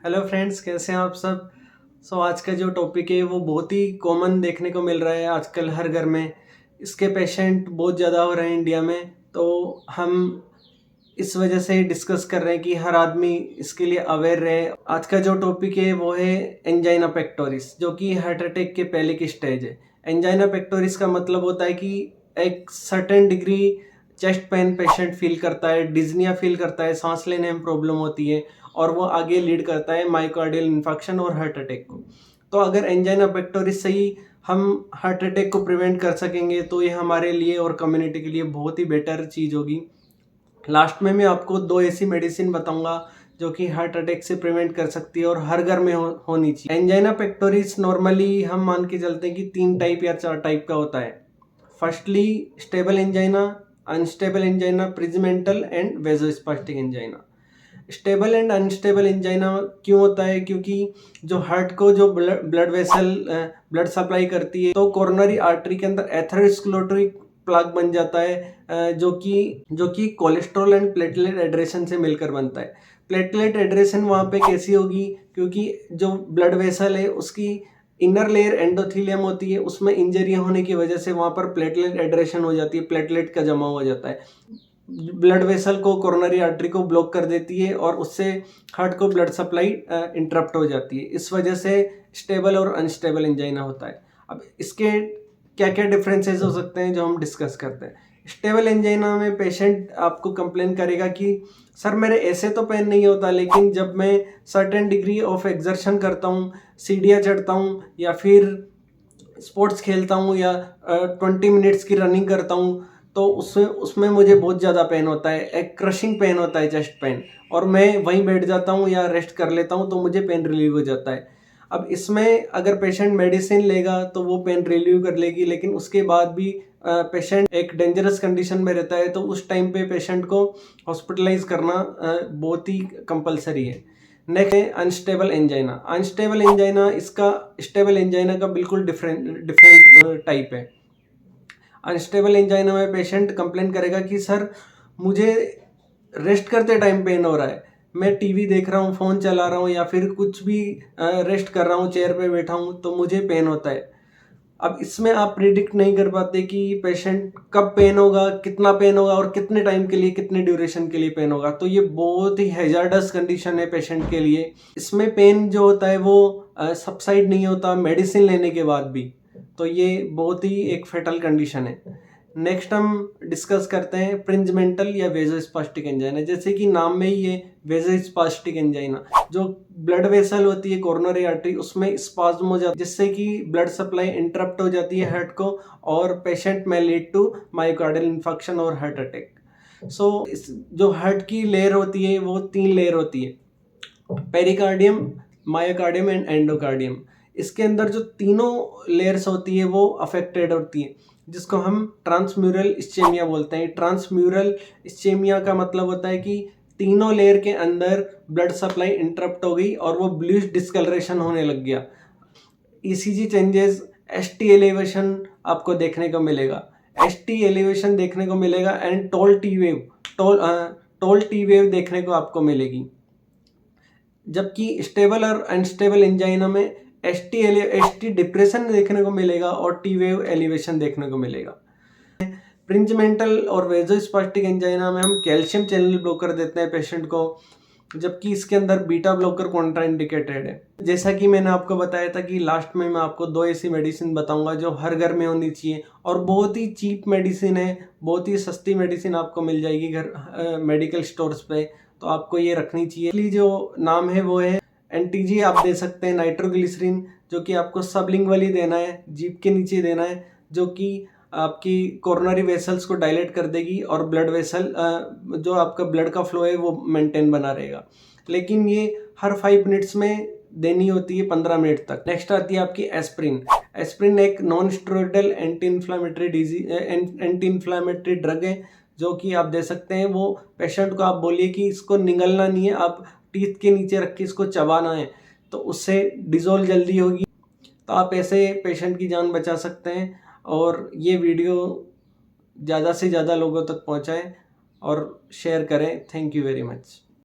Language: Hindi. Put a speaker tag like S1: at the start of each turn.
S1: हेलो फ्रेंड्स, कैसे हैं आप सब। आज का जो टॉपिक है वो बहुत ही कॉमन देखने को मिल रहा है आजकल हर घर में। इसके पेशेंट बहुत ज़्यादा हो रहे हैं इंडिया में, तो हम इस वजह से डिस्कस कर रहे हैं कि हर आदमी इसके लिए अवेयर रहे। आज का जो टॉपिक है वो है एंजाइना पेक्टोरिस, जो कि हार्ट अटैक के पहले की स्टेज है। एंजाइना पेक्टोरिस का मतलब होता है कि एक certain degree chest pain patient feel करता है, डिज्निया फील करता है, सांस लेने में प्रॉब्लम होती है और वो आगे लीड करता है मायोकार्डियल इन्फेक्शन और हार्ट अटैक को। तो अगर एंजाइना पेक्टोरिस से ही हम हार्ट अटैक को प्रिवेंट कर सकेंगे तो ये हमारे लिए और कम्युनिटी के लिए बहुत ही बेटर चीज़ होगी। लास्ट में मैं आपको 2 ऐसी मेडिसिन बताऊंगा जो कि हार्ट अटैक से प्रिवेंट कर सकती है और हर घर में होनी चाहिए। एंजाइना पेक्टोरिस नॉर्मली हम मान के चलते हैं कि 3 टाइप या 4 टाइप का होता है। Firstly stable angina, unstable angina, Prinzmetal and vasospastic angina. Stable and unstable angina क्यों होता है? क्योंकि जो हार्ट को जो ब्लड वेसल ब्लड सप्लाई करती है, तो कोरोनरी आर्टरी के अंदर एथेरोस्क्लेरोटिक प्लाक बन जाता है, जो कि कोलेस्ट्रॉल एंड प्लेटलेट एड्रेशन से मिलकर बनता है। प्लेटलेट एड्रेशन वहाँ पे कैसी होगी? क्योंकि जो ब्लड वेसल है उसकी इनर लेयर एंडोथीलियम होती है, उसमें इंजरी होने की वजह से वहाँ पर प्लेटलेट एड्रेशन हो जाती है, प्लेटलेट का जमा हो जाता है। ब्लड वेसल को, कोरोनरी आर्टरी को ब्लॉक कर देती है और उससे हार्ट को ब्लड सप्लाई इंटरप्ट हो जाती है। इस वजह से स्टेबल और अनस्टेबल एंजाइना होता है। अब इसके क्या क्या डिफरेंसेस हो सकते हैं जो हम डिस्कस करते हैं। स्टेबल एंजाइना में पेशेंट आपको कंप्लेन करेगा कि सर मेरे ऐसे तो पेन नहीं होता, लेकिन जब मैं सर्टेन डिग्री ऑफ एक्सर्शन करता हूँ, सीढ़ियाँ चढ़ता हूँ या फिर स्पोर्ट्स खेलता हूँ या 20 मिनट्स की रनिंग करता हूँ, तो उसमें मुझे बहुत ज़्यादा पेन होता है, एक क्रशिंग पेन होता है, चेस्ट पेन, और मैं वहीं बैठ जाता हूँ या रेस्ट कर लेता हूँ तो मुझे पेन रिलीव हो जाता है। अब इसमें अगर पेशेंट मेडिसिन लेगा तो वो पेन रिलीव कर लेगी, लेकिन उसके बाद भी पेशेंट एक डेंजरस कंडीशन में रहता है, तो उस टाइम पे पेशेंट को हॉस्पिटलाइज करना बहुत ही कंपलसरी है। नेक्स्ट है अनस्टेबल एंजाइना। अनस्टेबल एंजाइना, इसका स्टेबल एंजाइना का बिल्कुल डिफरेंट टाइप है। अनस्टेबल एंजाइना में पेशेंट कंप्लेन करेगा कि सर मुझे रेस्ट करते टाइम पेन हो रहा है, मैं टीवी देख रहा हूँ, फ़ोन चला रहा हूँ या फिर कुछ भी रेस्ट कर रहा हूँ, चेयर पे बैठा हूँ तो मुझे पेन होता है। अब इसमें आप प्रिडिक्ट नहीं कर पाते कि पेशेंट कब पेन होगा, कितना पेन होगा और कितने टाइम के लिए, कितने ड्यूरेशन के लिए पेन होगा। तो ये बहुत ही हैजार्डस कंडीशन है पेशेंट के लिए। इसमें पेन जो होता है वो सबसाइड नहीं होता मेडिसिन लेने के बाद भी, तो ये बहुत ही एक फेटल कंडीशन है। नेक्स्ट हम डिस्कस करते हैं प्रिंजमेंटल या वेजोस्पास्टिक एंजाइना। जैसे कि नाम में ही है वेजोस्पास्टिक एंजाइना, जो ब्लड वेसल होती है कोरोनरी आर्टरी, उसमें स्पाज्म हो जाता है जिससे कि ब्लड सप्लाई इंटरप्ट हो जाती है हार्ट को और पेशेंट में लीड टू मायोकार्डियल इन्फेक्शन और हार्ट अटैक। जो हार्ट की लेयर होती है वो 3 लेयर होती है, पेरिकार्डियम, मायोकार्डियम एंड एंडोकार्डियम। इसके अंदर जो तीनों लेयर्स होती है वो अफेक्टेड होती है, जिसको हम ट्रांसम्यूरल इस्चेमिया बोलते हैं। ट्रांसम्यूरल इस्चेमिया का मतलब होता है कि तीनों लेयर के अंदर ब्लड सप्लाई इंटरप्ट हो गई और वो ब्लूइश डिस्कलरेशन होने लग गया। ईसीजी चेंजेस, एसटी एलिवेशन आपको देखने को मिलेगा, एसटी एलिवेशन देखने को मिलेगा एंड टोल टी वेव देखने को आपको मिलेगी। जबकि स्टेबल और अनस्टेबल एंजाइना में एसटी डिप्रेशन देखने को मिलेगा और टी वेव एलिवेशन देखने को मिलेगा। प्रिंजमेंटल और वेजोस्पास्टिक एंजाइना में हम कैल्शियम चैनल ब्लॉकर देते हैं पेशेंट को, जबकि इसके अंदर बीटा ब्लॉकर कॉन्ट्राइंडिकेटेड है। जैसा कि मैंने आपको बताया था कि लास्ट में मैं आपको 2 ऐसी मेडिसिन बताऊंगा जो हर घर में होनी चाहिए और बहुत ही चीप मेडिसिन है, बहुत ही सस्ती मेडिसिन आपको मिल जाएगी घर मेडिकल स्टोर्स पे, तो आपको ये रखनी चाहिए। इसलिए जो नाम है वो है एनटीजी। आप दे सकते हैं नाइट्रोग्लिसरीन, जो कि आपको सबलिंगुअली देना है, जीभ के नीचे देना है, जो कि आपकी कोरोनरी वेसल्स को डायलेट कर देगी और ब्लड वेसल जो आपका ब्लड का फ्लो है वो मेंटेन बना रहेगा। लेकिन ये हर 5 मिनट्स में देनी होती है, 15 मिनट तक। नेक्स्ट आती है आपकी एस्प्रिन। एस्प्रिन एक non steroidal anti inflammatory drug है, जो कि आप दे सकते हैं। वो पेशेंट को आप बोलिए कि इसको निगलना नहीं है, आप टीथ के नीचे रख के इसको चबाना है, तो उससे डिजोल्व जल्दी होगी। तो आप ऐसे पेशेंट की जान बचा सकते हैं। और ये वीडियो ज़्यादा से ज़्यादा लोगों तक पहुँचाएं और शेयर करें। Thank you very much.